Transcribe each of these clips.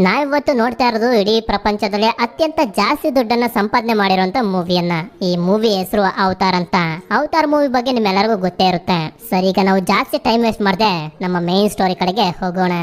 ನಾವಿವತ್ತು ನೋಡ್ತಾ ಇರೋದು ಇಡೀ ಪ್ರಪಂಚದಲ್ಲಿ ಅತ್ಯಂತ ಜಾಸ್ತಿ ದುಡ್ಡನ್ನ ಸಂಪಾದನೆ ಮಾಡಿರುವಂತ ಮೂವಿಯನ್ನ. ಈ ಮೂವಿ ಹೆಸರು ಅವತಾರ್ ಅಂತ. ಅವತಾರ್ ಮೂವಿ ಬಗ್ಗೆ ನಿಮ್ಮೆಲ್ಲರಿಗೂ ಗೊತ್ತೇ ಇರುತ್ತೆ. ಸರಿ, ಈಗ ನಾವು ಜಾಸ್ತಿ ಟೈಮ್ ವೇಸ್ಟ್ ಮಾಡದೆ ನಮ್ಮ ಮೇನ್ ಸ್ಟೋರಿ ಕಡೆಗೆ ಹೋಗೋಣ.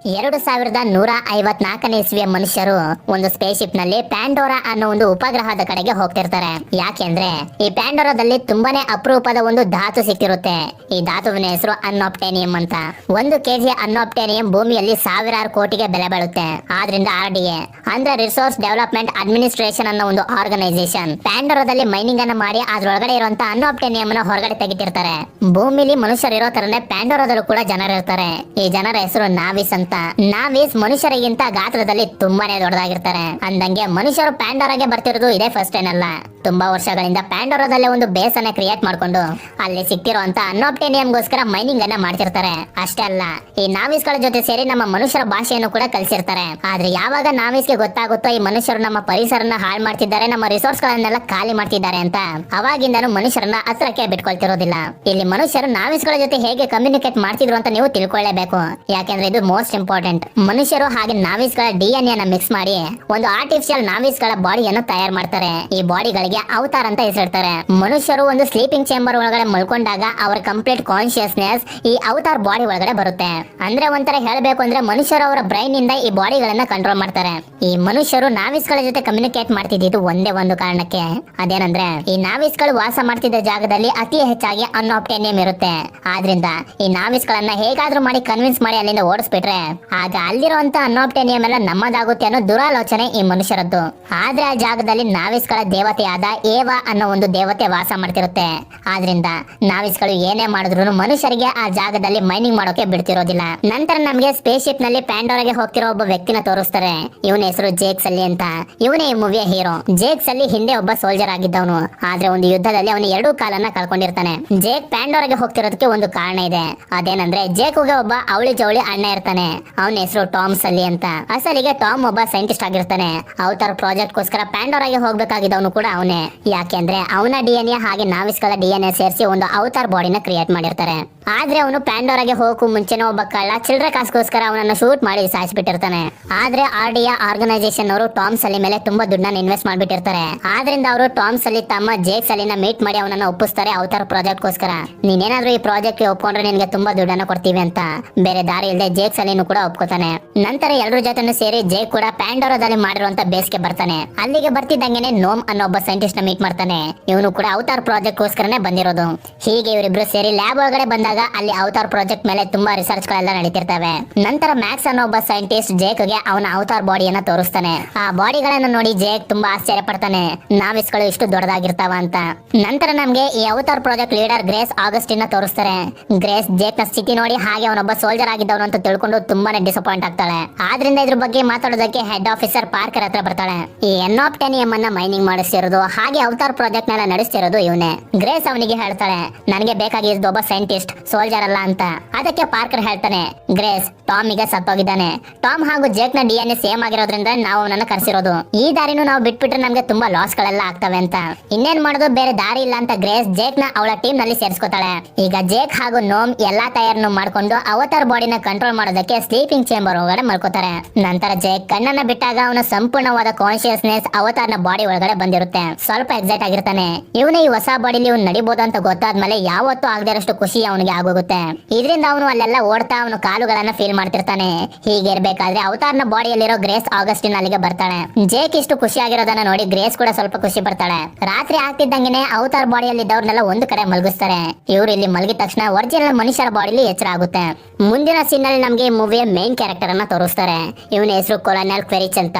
2154ನೇ ಇಸ್ವಿಯ ಮನುಷ್ಯರು ಒಂದು ಸ್ಪೇಸ್ ಶಿಪ್ ನಲ್ಲಿ ಪ್ಯಾಂಡೋರಾ ಅನ್ನೋ ಒಂದು ಉಪಗ್ರಹದ ಕಡೆಗೆ ಹೋಗ್ತಿರ್ತಾರೆ. ಯಾಕೆಂದ್ರೆ ಈ ಪ್ಯಾಂಡೋರಾದಲ್ಲಿ ತುಂಬಾನೇ ಅಪರೂಪದ ಒಂದು ಧಾತು ಸಿಕ್ಕಿರುತ್ತೆ. ಈ ಧಾತುವಿನ ಹೆಸರು ಅನ್ಆಪ್ಟೇನಿಯಂ ಅಂತ. 1 kg ಅನ್ಆಪ್ಟೇನಿಯಂ ಭೂಮಿಯಲ್ಲಿ ಸಾವಿರಾರು ಕೋಟಿಗೆ ಬೆಲೆ ಬಾಳುತ್ತೆ. ಆದ್ರಿಂದ RDA ಅಂದ್ರೆ ರಿಸೋರ್ಸ್ ಡೆವಲಪ್ಮೆಂಟ್ ಅಡ್ಮಿನಿಸ್ಟ್ರೇಷನ್ ಅನ್ನೋ ಒಂದು ಆರ್ಗನೈಸೇಷನ್ ಪ್ಯಾಂಡೋರಾದಲ್ಲಿ ಮೈನಿಂಗ್ ಅನ್ನ ಮಾಡಿ ಅದ್ರೊಳಗಡೆ ಇರುವಂತ ಅನ್ಆಪ್ಟೇನಿಯಂ ನ ಹೊರಗಡೆ ತೆಗಿತಿರ್ತಾರೆ. ಭೂಮಿಲಿ ಮನುಷ್ಯರು ಇರೋ ತರನೇ ಪ್ಯಾಂಡೋರಾದಲ್ಲೂ ಕೂಡ ಜನರಿರ್ತಾರೆ. ಈ ಜನರ ಹೆಸರು ನಾವಿಸ್ ಅಂತ. ನಾವಿಸ್ ಮನುಷ್ಯರಿಗಿಂತ ಗಾತ್ರದಲ್ಲಿ ತುಂಬಾನೇ ದೊಡ್ಡದಾಗಿರ್ತಾರೆ. ಅಂದಂಗೆ ಮನುಷ್ಯರು ಪ್ಯಾಂಡೋರಾಗೆ ಬರ್ತಿರೋದು ಇದೇ ಫಸ್ಟ್ ಏನಲ್ಲ. ತುಂಬಾ ವರ್ಷಗಳಿಂದ ಪ್ಯಾಂಡೋರಾದಲ್ಲೇ ಒಂದು ಬೇಸ್ ಅನ್ನ ಕ್ರಿಯೇಟ್ ಮಾಡ್ಕೊಂಡು ಅಲ್ಲಿ ಸಿಕ್ತಿರುವಂತ ಅನ್ಆಪ್ಟೇನಿಯಂಗೋಸ್ಕರ ಮೈನಿಂಗ್ ಅನ್ನ ಮಾಡ್ತಿರ್ತಾರೆ. ಅಷ್ಟೇ ಅಲ್ಲ, ಈ ನಾವಿಸ್ ಗಳ ಜೊತೆ ಸೇರಿ ನಮ್ಮ ಮನುಷ್ಯರ ಭಾಷೆಯನ್ನು ಕೂಡ ಕಲಿಸಿರ್ತಾರೆ. ಆದ್ರೆ ಯಾವಾಗ ನಾವಿಸ್ಗೆ ಗೊತ್ತಾಗುತ್ತೋ ಈ ಮನುಷ್ಯರು ನಮ್ಮ ಪರಿಸರನ ಹಾಳು ಮಾಡ್ತಿದ್ದಾರೆ, ನಮ್ಮ ರಿಸೋರ್ಸ್ ಗಳನ್ನೆಲ್ಲ ಖಾಲಿ ಮಾಡ್ತಿದ್ದಾರೆ ಅಂತ, ಅವಾಗಿಂದನೂ ಮನುಷ್ಯರನ್ನ ಹತ್ರಕ್ಕೆ ಬಿಟ್ಕೊಳ್ತಿರೋದಿಲ್ಲ. ಇಲ್ಲಿ ಮನುಷ್ಯರು ನಾವಿಸ್ ಗಳ ಜೊತೆ ಹೇಗೆ ಕಮ್ಯುನಿಕೇಟ್ ಮಾಡ್ತಿದ್ರು ಅಂತ ನೀವು ತಿಳ್ಕೊಳ್ಳೇಬೇಕು. ಯಾಕೆಂದ್ರೆ ಇದು ಮೋಸ್ಟ್ ಇಂಪಾರ್ಟೆಂಟ್. ಮನುಷ್ಯರು ಹಾಗೆ ನಾವಿಸ್ ಗಳ DNA ನ ಮಿಕ್ಸ್ ಮಾಡಿ ಒಂದು ಆರ್ಟಿಫಿಷಿಯಲ್ ನಾವಿಸ್ ಗಳ ಬಾಡಿಯನ್ನು ತಯಾರು ಮಾಡ್ತಾರೆ. ಈ ಬಾಡಿಗಳಿಗೆ ಅವತಾರ್ ಅಂತ ಹೆಸರಿಡ್ತಾರೆ. ಮನುಷ್ಯರು ಒಂದು ಸ್ಲೀಪಿಂಗ್ ಚೇಂಬರ್ ಒಳಗಡೆ ಮಲ್ಕೊಂಡಾಗ ಅವರ ಕಂಪ್ಲೀಟ್ ಕಾನ್ಶಿಯಸ್ನೆಸ್ ಈ ಅವತಾರ್ ಬಾಡಿ ಒಳಗಡೆ ಬರುತ್ತೆ. ಅಂದ್ರೆ ಒಂಥರ ಹೇಳಬೇಕು ಅಂದ್ರೆ ಮನುಷ್ಯರು ಅವರ ಬ್ರೈನ್ ಇಂದ ಈ ಬಾಡಿಗಳನ್ನ ಕಂಟ್ರೋಲ್ ಮಾಡ್ತಾರೆ. ಈ ಮನುಷ್ಯರು ನಾವಿಸ್ ಗಳ ಜೊತೆ ಕಮ್ಯುನಿಕೇಟ್ ಮಾಡ್ತಿದ್ದು ಒಂದೇ ಒಂದು ಕಾರಣಕ್ಕೆ. ಅದೇನಂದ್ರೆ ಈ ನಾವಿಸ್ ಗಳು ವಾಸ ಮಾಡ್ತಿದ್ದ ಜಾಗದಲ್ಲಿ ಅತಿ ಹೆಚ್ಚಾಗಿ ಅನ್ಆಪ್ಟೇನಿಯಂ ಇರುತ್ತೆ. ಆದ್ರಿಂದ ಈ ನಾವಿಸ್ ಗಳನ್ನ ಹೇಗಾದ್ರೂ ಮಾಡಿ ಕನ್ವಿನ್ಸ್ ಮಾಡಿ ಅಲ್ಲಿಂದ ಓಡಿಸ್ಬಿಟ್ರೆ ಆಗ ಅಲ್ಲಿರುವಂತ ಅನ್ಆಪ್ಟೇನಿಯಂ ಎಲ್ಲ ನಮ್ಮದಾಗುತ್ತೆ ಅನ್ನೋ ದುರಾಲೋಚನೆ ಈ ಮನುಷ್ಯರದ್ದು. ಆದ್ರೆ ಆ ಜಾಗದಲ್ಲಿ ನಾವಿಸ್ ಗಳ ದೇವತೆಯಾದ ಏವಾ ಅನ್ನೋ ಒಂದು ದೇವತೆ ವಾಸ ಮಾಡ್ತಿರುತ್ತೆ. ಆದ್ರಿಂದ ನಾವಿಸ್ ಗಳು ಏನೇ ಮಾಡಿದ್ರು ಮನುಷ್ಯರಿಗೆ ಆ ಜಾಗದಲ್ಲಿ ಮೈನಿಂಗ್ ಮಾಡೋಕೆ ಬಿಡ್ತಿರೋದಿಲ್ಲ. ನಂತರ ನಮಗೆ ಸ್ಪೇಸ್ ಶಿಪ್ ನಲ್ಲಿ ಪ್ಯಾಂಡೋರಾಗೆ ಹೋಗ್ತಿರೋ ಒಬ್ಬ ವ್ಯಕ್ತಿನ ತೋರಿಸ್ತಾರೆ. ಇವನ ಹೆಸರು ಜೇಕ್ ಸಲ್ಲಿ ಅಂತ. ಇವನೇ ಈ ಮೂವಿಯ ಹೀರೋ. ಜೇಕ್ ಸಲ್ಲಿ ಹಿಂದೆ ಒಬ್ಬ ಸೋಲ್ಜರ್ ಆಗಿದ್ದವನು. ಆದ್ರೆ ಒಂದು ಯುದ್ಧದಲ್ಲಿ ಅವನು 2 ಕಾಲನ್ನ ಕಳ್ಕೊಂಡಿರ್ತಾನೆ. ಜೇಕ್ ಪ್ಯಾಂಡೋರಾಗೆ ಹೋಗ್ತಿರೋದಕ್ಕೆ ಒಂದು ಕಾರಣ ಇದೆ. ಅದೇನಂದ್ರೆ ಜೇಕ್ಗೆ ಒಬ್ಬ ಅವಳಿ ಜವಳಿ ಅಣ್ಣ ಇರ್ತಾನೆ. ಅವನ ಹೆಸರು ಟಾಮ್ ಸಲ್ಲಿ ಅಂತ. ಅಸಲಿಗೆ ಟಾಮ್ ಒಬ್ಬ ಸೈಂಟಿಸ್ಟ್ ಆಗಿರ್ತಾನೆ. ಅವತಾರ್ ಪ್ರಾಜೆಕ್ಟ್ ಗೋಸ್ಕರ ಪ್ಯಾಂಡೋರಾಗೆ ಹೋಗ್ಬೇಕಾಗಿದ್ದವನು ಕೂಡ ಅವನೇ. ಯಾಕೆಂದ್ರೆ ಅವನ DNA ಹಾಗೆ ನಾವಿಸ್ ಗಳ DNA ಸೇರಿಸಿ ಒಂದು ಅವತಾರ್ ಬಾಡಿನ ಕ್ರಿಯೇಟ್ ಮಾಡಿರ್ತಾರೆ. ಆದ್ರೆ ಅವನು ಪ್ಯಾಂಡೋರಾಗೆ ಹೋಗಕ್ಕೂ ಮುಂಚೆನೇ ಒಬ್ಬ ಕಳ್ಳ ಚಿಲ್ಡ್ರೆ ಕಾಸ್ಗೋಸ್ಕರ ಅವನನ್ನು ಶೂಟ್ ಮಾಡಿ ಸಾಯಿಸ್ಬಿಟ್ಟಿರ್ತಾನೆ. ಆದ್ರೆ RDA ಆರ್ಗನೈಸೇಷನ್ ಅವರು ಟಾಮ್ ಸಲ್ಲಿ ಮೇಲೆ ತುಂಬಾ ದುಡ್ಡನ್ನ ಇನ್ವೆಸ್ಟ್ ಮಾಡ್ಬಿಟ್ಟಿರ್ತಾರೆ. ಆದ್ರಿಂದ ಅವರು ಟಾಮ್ ಸಲ್ಲಿ ತಮ್ಮ ಜೇಕ್ ಸಲ್ಲಿನ ಮೀಟ್ ಮಾಡಿ ಅವನನ್ನ ಒಪ್ಪಿಸ್ತಾರೆ ಅವತಾರ್ ಪ್ರಾಜೆಕ್ಟ್ ಗೋಸ್ಕರ. ನೀನೇನಾದ್ರೂ ಈ ಪ್ರಾಜೆಕ್ಟ್ ಒಪ್ಕೊಂಡ್ರೆ ನಿನ್ಗೆ ತುಂಬಾ ದುಡ್ಡನ್ನ ಕೊಡ್ತೀವಿ ಅಂತ. ಬೇರೆ ದಾರಿ ಇಲ್ಲದೆ ಜೇಕ್ ಸಲ್ಲಿನೂ ಕೂಡ ಒಪ್ಕೋತಾನೆ. ನಂತರ ಎಲ್ಲರ ಜೊತೆ ಸೇರಿ ಜೇಕ್ ಕೂಡ ಪ್ಯಾಂಡೋರಾದಲ್ಲಿ ಮಾಡಿರುವಂತ ಬೇಸ್ಗೆ ಬರ್ತಾನೆ. ಅಲ್ಲಿಗೆ ಬರ್ತಿದ್ದಂಗೆನೆ ನೋಮ್ ಅನ್ನೋ ಒಬ್ಬ ಸೈಂಟಿಸ್ಟ್ ನ ಮೀಟ್ ಮಾಡ್ತಾನೆ. ಇವನು ಕೂಡ ಅವತಾರ್ ಪ್ರಾಜೆಕ್ಟ್ ಗೋಸ್ಕರನೇ ಬಂದಿರೋದು. ಹೀಗೆ ಇವರಿಬ್ರು ಸೇರಿ ಲ್ಯಾಬ್ ಒಳಗಡೆ ಬಂದಾಗ ಅಲ್ಲಿ ಅವತಾರ್ ಪ್ರಾಜೆಕ್ಟ್ ಮೇಲೆ ತುಂಬಾ ರಿಸರ್ಚ್ ಗಳೆಲ್ಲ ನಡೀತಿರ್ತವೆ. ನಂತರ ಮ್ಯಾಕ್ಸ್ ಅನ್ನೋ ಒಬ್ಬ ಸೈಂಟಿಸ್ಟ್ ಜೇಕ್ ಗೆ ಅವನ ಅವತಾರ್ ಬಾಡಿಯನ್ನ ತೋರಿಸ್ತಾನೆ. ಆ ಬಾಡಿಗಳನ್ನ ನೋಡಿ ಜೇಕ್ ತುಂಬಾ ಆಶ್ಚರ್ಯ ಪಡ್ತಾನೆ. ನಾವಿಸ್ ಗಳು ಇಷ್ಟು ದೊಡ್ಡದಾಗಿರ್ತಾವ ಅಂತ. ನಂತರ ನಮ್ಗೆ ಈ avatar project leader grace Augustine ನ ತೋರಿಸ್ತಾರೆ. ಗ್ರೇಸ್ ಜೇಕ್ ನ ಸ್ಥಿತಿ ನೋಡಿ ಹಾಗೆ ಅವನೊಬ್ಬ ಸೋಲ್ಜರ್ ಆಗಿದ್ದವನು ಅಂತ ತಿಳ್ಕೊಂಡು ತುಂಬಾನೇ ಡಿಸಪಾಯಿಂಟ್ ಆಗ್ತಾಳೆ. ಆದ್ರಿಂದ ಇದ್ರ ಬಗ್ಗೆ ಮಾತಾಡೋದಕ್ಕೆ ಹೆಡ್ ಆಫೀಸರ್ ಪಾರ್ಕರ್ ಹತ್ರ ಬರ್ತಾಳೆ. ಈ ಅನ್ಆಪ್ಟೇನಿಯಂ ಅನ್ನ ಮೈನಿಂಗ್ ಮಾಡಿಸ್ತಿರೋದು ಹಾಗೆ ಅವತಾರ್ ಪ್ರಾಜೆಕ್ಟ್ ನೆಲ್ಲ ನಡೆಸ್ತಿರೋದು ಇವನೇ. ಗ್ರೇಸ್ ಅವನಿಗೆ ಹೇಳ್ತಾಳೆ, ನನಗೆ ಬೇಕಾಗಿದ್ದು ಒಬ್ಬ ಸೈಂಟಿಸ್ಟ್, ಸೋಲ್ಜರ್ ಅಲ್ಲ ಅಂತ. ಅದಕ್ಕೆ ಪಾರ್ಕರ್ ಹೇಳ್ತಾನೆ, ಗ್ರೇಸ್ ಟಾಮ್ ಈಗ ಸತ್ತೋಗಿದ್ದಾನೆ. ಟಾಮ್ ಹಾಗೂ ಜೇಕ್ ನ DNA ಸೇಮ್ ಆಗಿರೋದ್ರಿಂದ ನಾವು ಅವನನ್ನ ಕರೆಸಿರೋದು. ಈ ದಾರಿನೂ ನಾವು ಬಿಟ್ಬಿಟ್ರೆ ನಮ್ಗೆ ತುಂಬಾ ಲಾಸ್ ಗಳೆಲ್ಲ ಆಗ್ತವೆ ಅಂತ. ಇನ್ನೇನ್ ಮಾಡೋದು, ಬೇರೆ ದಾರಿ ಇಲ್ಲ ಅಂತ ಗ್ರೇಸ್ ಜೇಕ್ ನ ಅವಳ ಟೀಮ್ ನಲ್ಲಿ ಸೇರಿಸ್ಕೊತಾಳೆ. ಈಗ ಜೇಕ್ ಹಾಗೂ ನೋಮ್ ಎಲ್ಲಾ ತಯಾರನ್ನು ಮಾಡ್ಕೊಂಡು ಅವತಾರ್ ಬಾಡಿನ ಕಂಟ್ರೋಲ್ ಮಾಡೋದಕ್ಕೆ ಸ್ಲೀಪಿಂಗ್ ಚೇಂಬರ್ ಒಳಗಡೆ ಮಲ್ಕೋತಾರೆ. ನಂತರ ಜೇಕ್ ಕಣ್ಣನ್ನ ಬಿಟ್ಟಾಗ ಅವನ ಸಂಪೂರ್ಣವಾದ ಕಾನ್ಶಿಯಸ್ನೆಸ್ ಅವತಾರ್ನ ಬಾಡಿ ಒಳಗಡೆ ಬಂದಿರುತ್ತೆ. ಸ್ವಲ್ಪ ಎಕ್ಸೈಟ್ ಆಗಿರ್ತಾನೆ. ಇವನೇ ಈ ಹೊಸ ಬಾಡಿಲಿ ಇವ್ನು ನಡಿಬಹುದು ಅಂತ ಗೊತ್ತಾದ್ಮೇಲೆ ಯಾವತ್ತೂ ಆಗದಿರಷ್ಟು ಖುಷಿ ಅವನಿಗೆ ಆಗೋಗುತ್ತೆ. ಇದರಿಂದ ಅವನು ಅಲ್ಲೆಲ್ಲ ಓಡ್ತಾ ಅವನು ಕಾಲುಗಳನ್ನ ಫೀಲ್ ಮಾಡ್ತಿರ್ತಾನೆ. ಹೀಗೆ ಇರ್ಬೇಕಾದ್ರೆ ಅವತಾರ್ನ ಬಾಡಿಯಲ್ಲಿರೋ ಗ್ರೇಸ್ ಆಗಸ್ಟಿನ್ ಅಲ್ಲಿಗೆ ಬರ್ತಾಳೆ. ಜೇಕ್ ಇಷ್ಟು ಖುಷಿ ಆಗಿರೋದನ್ನ ನೋಡಿ ಗ್ರೇಸ್ ಕೂಡ ಸ್ವಲ್ಪ ಖುಷಿ ಪಡ್ತಾಳೆ. ರಾತ್ರಿ ಆಗ್ತಿದ್ದಂಗೆನೆ ಅವತಾರ್ ಬಾಡಿಯಲ್ಲಿ ಇದ್ದವ್ರನ್ನೆಲ್ಲ ಒಂದು ಕಡೆ ಮಲಗಿಸ್ತಾರೆ. ಇವ್ರು ಇಲ್ಲಿ ಮಲಗಿದ ತಕ್ಷಣ ಒರಿಜಿನಲ್ ಮನುಷ್ಯರ ಬಾಡಿಲಿ ಎಚ್ಚರ ಆಗುತ್ತೆ. ಮುಂದಿನ ಸೀನ್ ನಲ್ಲಿ ನಮ್ಗೆ ಈ ಮೂವಿಯ ಮೇನ್ ಕ್ಯಾರೆಕ್ಟರ್ ಅನ್ನ ತೋರಿಸ್ತಾರೆ. ಇವನ ಹೆಸರು ಕೊಲೋನಲ್ ಕ್ವೆರಿಚ್ ಅಂತ.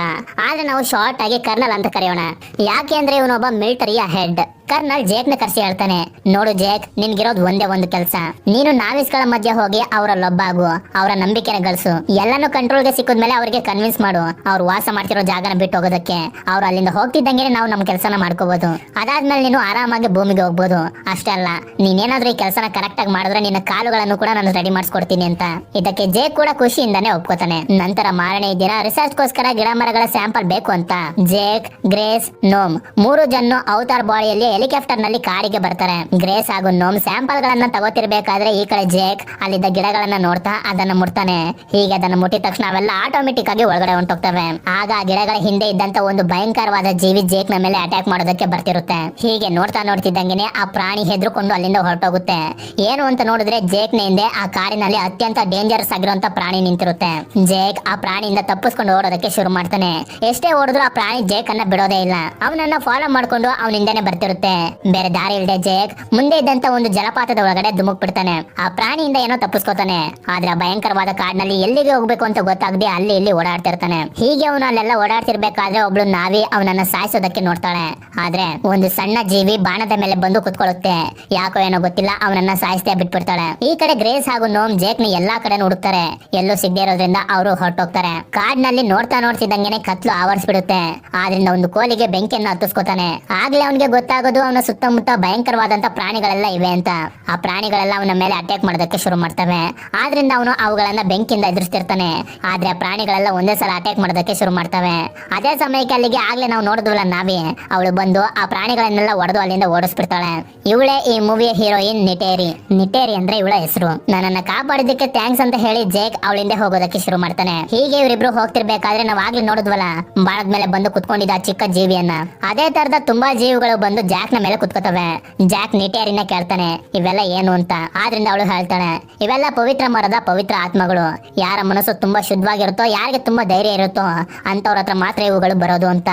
ಆದ್ರೆ ನಾವು ಶಾರ್ಟ್ ಆಗಿ ಕರ್ನಲ್ ಅಂತ ಕರೆಯೋಣ. ಯಾಕೆ ಅಂದ್ರೆ ಇವನೊಬ್ಬ ಮಿಲಿಟರಿಯ ಹೆಡ್. ಕರ್ನಲ್ ಜೇಕ್ ನ ಕರೆಸಿ ಹೇಳ್ತಾನೆ, ನೋಡು ಜೇಕ್, ನಿನ್ಗಿರೋದು ಒಂದೇ ಒಂದು ಕೆಲಸ. ನೀನು ನಾವಿಸ್ ಗಳ ಮಧ್ಯೆ ಹೋಗಿ ಅವರ ಲೊಬ್ಬಾಗು, ಅವರ ನಂಬಿಕೆನ ಗಳಿಸು. ಎಲ್ಲಾನು ಕಂಟ್ರೋಲ್ಗೆ ಸಿಕ್ಕಿದ್ಮೇಲೆ ಅವ್ರಿಗೆ ಕನ್ವಿನ್ಸ್ ಮಾಡು ಅವ್ರು ವಾಸ ಮಾಡ್ತಿರೋ ಜಾಗನ ಬಿಟ್ಟು ಹೋಗೋದಕ್ಕೆ. ಅವ್ರು ಅಲ್ಲಿಂದ ಹೋಗ್ತಿದ್ದಂಗೆ ನಾವು ನಮ್ಮ ಕೆಲಸನ ಮಾಡ್ಕೋಬಹುದು. ಅದಾದ್ಮೇಲೆ ನೀನು ಆರಾಮಾಗಿ ಭೂಮಿಗೆ ಹೋಗ್ಬೋದು. ಅಷ್ಟೇ ಅಲ್ಲ, ನೀನೇನಾದ್ರೂ ಈ ಕೆಲಸನ ಕರೆಕ್ಟ್ ಆಗಿ ಮಾಡಿದ್ರೆ ನಿನ್ನ ಕಾಲುಗಳನ್ನು ಕೂಡ ನಾನು ರೆಡಿ ಮಾಡಿಸ್ಕೊಡ್ತೀನಿ ಅಂತ. ಇದಕ್ಕೆ ಜೇಕ್ ಕೂಡ ಖುಷಿಯಿಂದಾನೆ ಒಪ್ಕೋತಾನೆ. ನಂತರ ಮಾರನೇ ದಿನ ರಿಸರ್ಚ್ ಗೋಸ್ಕರ ಗಿಡ ಮರಗಳ ಸ್ಯಾಂಪಲ್ ಬೇಕು ಅಂತ ಜೇಕ್, ಗ್ರೇಸ್, ನೋಮ್ 3 ಜನ ಅವತಾರ್ ಬಾಡಿಯಲ್ಲಿ ಹೆಲಿಕಾಪ್ಟರ್ ನಲ್ಲಿ ಕಾಡಿಗೆ ಬರ್ತಾರೆ. ಗ್ರೇಸ್ ಹಾಗೂ ನೋಮ್ ಸ್ಯಾಂಪಲ್ ಗಳನ್ನ ತಗೋತಿರ್ಬೇಕಾದ್ರೆ ಈ ಕಡೆ ಜೇಕ್ ಅಲ್ಲಿದ್ದ ಗಿಡಗಳನ್ನ ನೋಡ್ತಾ ಅದನ್ನ ಮುಟ್ತಾನೆ. ಹೀಗೆ ಅದನ್ನ ಮುಟ್ಟಿದ ತಕ್ಷಣ ಅವೆಲ್ಲ ಆಟೋಮೆಟಿಕ್ ಆಗಿ ಒಳಗಡೆ ಹೊಂಟೋಗ್ತವೆ. ಆಗ ಆ ಗಿಡಗಳ ಹಿಂದೆ ಇದ್ದಂತ ಒಂದು ಭಯಂಕರವಾದ ಜೀವಿ ಜೇಕ್ ನ ಮೇಲೆ ಅಟ್ಯಾಕ್ ಮಾಡೋದಕ್ಕೆ ಬರ್ತಿರುತ್ತೆ. ಹೀಗೆ ನೋಡ್ತಾ ನೋಡ್ತಿದ್ದಂಗೆನೆ ಆ ಪ್ರಾಣಿ ಹೆದ್ರುಕೊಂಡು ಅಲ್ಲಿಂದ ಹೊರಟೋಗುತ್ತೆ. ಏನು ಅಂತ ನೋಡಿದ್ರೆ ಜೇಕ್ ನ ಹಿಂದೆ ಆ ಕಾಡಿನಲ್ಲಿ ಅತ್ಯಂತ ಡೇಂಜರಸ್ ಆಗಿರುವಂತ ಪ್ರಾಣಿ ನಿಂತಿರುತ್ತೆ. ಜೇಕ್ ಆ ಪ್ರಾಣಿಯಿಂದ ತಪ್ಪಿಸ್ಕೊಂಡು ಓಡೋದಕ್ಕೆ ಶುರು ಮಾಡ್ತಾನೆ. ಎಷ್ಟೇ ಓಡಿದ್ರು ಆ ಪ್ರಾಣಿ ಜೇಕ್ ಅನ್ನ ಬಿಡೋದೇ ಇಲ್ಲ. ಅವನನ್ನ ಫಾಲೋ ಮಾಡ್ಕೊಂಡು ಅವನಿಂದನೇ ಬರ್ತಿರುತ್ತೆ. ಬೇರೆ ದಾರಿ ಇಲ್ಲದೆ ಜೇಕ್ ಮುಂದೆ ಇದ್ದಂತ ಒಂದು ಜಲಪಾತದ ಒಳಗಡೆ ಧುಮುಕ್ ಬಿಡ್ತಾನೆ. ಆ ಪ್ರಾಣಿಯಿಂದ ಏನೋ ತಪ್ಪಿಸ್ಕೋತಾನೆ. ಆದ್ರೆ ಭಯಂಕರವಾದ ಕಾಡಿನಲ್ಲಿ ಎಲ್ಲಿಗೆ ಹೋಗ್ಬೇಕು ಅಂತ ಗೊತ್ತಾಗದೆ ಅಲ್ಲಿ ಇಲ್ಲಿ ಓಡಾಡ್ತಿರ್ತಾನೆ. ಹೀಗೆ ಅವನು ಅಲ್ಲೆಲ್ಲ ಓಡಾಡ್ತಿರ್ಬೇಕಾದ್ರೆ ಒಬ್ಳು ನಾವಿ ಅವನನ್ನ ಸಾಯಿಸೋದಕ್ಕೆ ನೋಡ್ತಾಳೆ. ಆದ್ರೆ ಒಂದು ಸಣ್ಣ ಜೀವಿ ಬಾಣದ ಮೇಲೆ ಬಂದು ಕುತ್ಕೊಳ್ಳುತ್ತೆ. ಯಾಕೋ ಏನೋ ಗೊತ್ತಿಲ್ಲ ಅವನನ್ನ ಸಾಯಿಸ್ತೇ ಬಿಟ್ಬಿಡ್ತಾಳೆ. ಈ ಕಡೆ ಗ್ರೇಸ್ ಹಾಗೂ ನೋಮ್ ಜೇಕ್ ನ ಎಲ್ಲಾ ಕಡೆ ಹುಡುಕ್ತಾರೆ. ಎಲ್ಲೂ ಸಿಗದೆ ಇರೋದ್ರಿಂದ ಅವರು ಹೊರಟೋಗ್ತಾರೆ. ಕಾಡಿನಲ್ಲಿ ನೋಡ್ತಾ ನೋಡ್ತಿದ್ದಂಗೆನೆ ಕತ್ಲು ಆವರಿಸ್ಬಿಡುತ್ತೆ. ಆದ್ರಿಂದ ಒಂದು ಕೋಲಿಗೆ ಬೆಂಕಿಯನ್ನು ಹತ್ತಿಸ್ಕೊತಾನೆ. ಆಗ್ಲೇ ಅವನಿಗೆ ಗೊತ್ತಾಗೋದು ಅವನ ಸುತ್ತಮುತ್ತ ಭಯಂಕರವಾದಂತ ಪ್ರಾಣಿಗಳೆಲ್ಲ ಇವೆ ಅಂತ. ಆ ಪ್ರಾಣಿಗಳೆಲ್ಲ ಅವನ ಮೇಲೆ ಅಟ್ಯಾಕ್ ಮಾಡೋದಕ್ಕೆ ಶುರು ಮಾಡ್ತವೆ. ಆದ್ರಿಂದ ಅವನು ಅವುಗಳನ್ನ ಬೆಂಕಿಯಿಂದ ಎದುರಿಸ್ತಿರ್ತಾನೆ. ಆದ್ರೆ ಪ್ರಾಣಿಗಳೆಲ್ಲ ಒಂದೇ ಸಲ ಅಟ್ಯಾಕ್ ಮಾಡೋದಕ್ಕೆ ಶುರು ಮಾಡ್ತವೆ. ಅದೇ ಸಮಯಕ್ಕೆ ಅಲ್ಲಿಗೆ ಆಗ್ಲೇ ನಾವು ನೋಡಿದ್ವಲ್ಲ ನಾವಿ, ಅವಳು ಬಂದು ಆ ಪ್ರಾಣಿಗಳನ್ನೆಲ್ಲ ಹೊಡೆದು ಅಲ್ಲಿಂದ ಓಡಿಸ್ಬಿಡ್ತಾಳೆ. ಇವಳೇ ಈ ಮೂವಿಯ ಹೀರೋಯಿನ್ ನಿಟೇರಿ. ನಿಟೇರಿ ಅಂದ್ರೆ ಇವಳ ಹೆಸರು. ನನ್ನನ್ನ ಕಾಪಾಡಿದ್ದಕ್ಕೆ ಥ್ಯಾಂಕ್ಸ್ ಅಂತ ಹೇಳಿ ಜೇಕ್ ಅವಳಿಂದ ಹೋಗೋದಕ್ಕೆ ಶುರು ಮಾಡ್ತಾನೆ. ಹೀಗೆ ಇವರಿಬ್ರು ಹೋಗ್ತಿರ್ಬೇಕಾದ್ರೆ ನಾವ್ ಆಗ್ಲೇ ನೋಡಿದ್ವಲ್ಲ ಬಾಣದ ಮೇಲೆ ಬಂದು ಕುತ್ಕೊಂಡಿದ್ದ ಆ ಚಿಕ್ಕ ಜೀವಿಯನ್ನ. ಅದೇ ತರದ ತುಂಬಾ ಜೀವಿಗಳು ಬಂದು ಜಾಕ್ ನ ಮೇಲೆ ಕುತ್ಕೋತವೆ. ಜಾಕ್ ನಿಟೇರಿನ ಕೇಳ್ತಾನೆ ಇವೆಲ್ಲ ಏನು ಅಂತ. ಆದ್ರಿಂದ ಅವಳು ಹೇಳ್ತಾಳೆ ಇವೆಲ್ಲ ಪವಿತ್ರ ಮರದ ಪವಿತ್ರ ಆತ್ಮಗಳು. ಯಾರ ಮನಸ್ಸು ತುಂಬಾ ಶುದ್ಧವಾಗಿರುತ್ತೋ, ಯಾರಿಗೆ ತುಂಬಾ ಧೈರ್ಯ ಇರುತ್ತೋ ಅಂತವ್ರ ಹತ್ರ ಮಾತ್ರ ಇವುಗಳು ಬರೋದು ಅಂತ.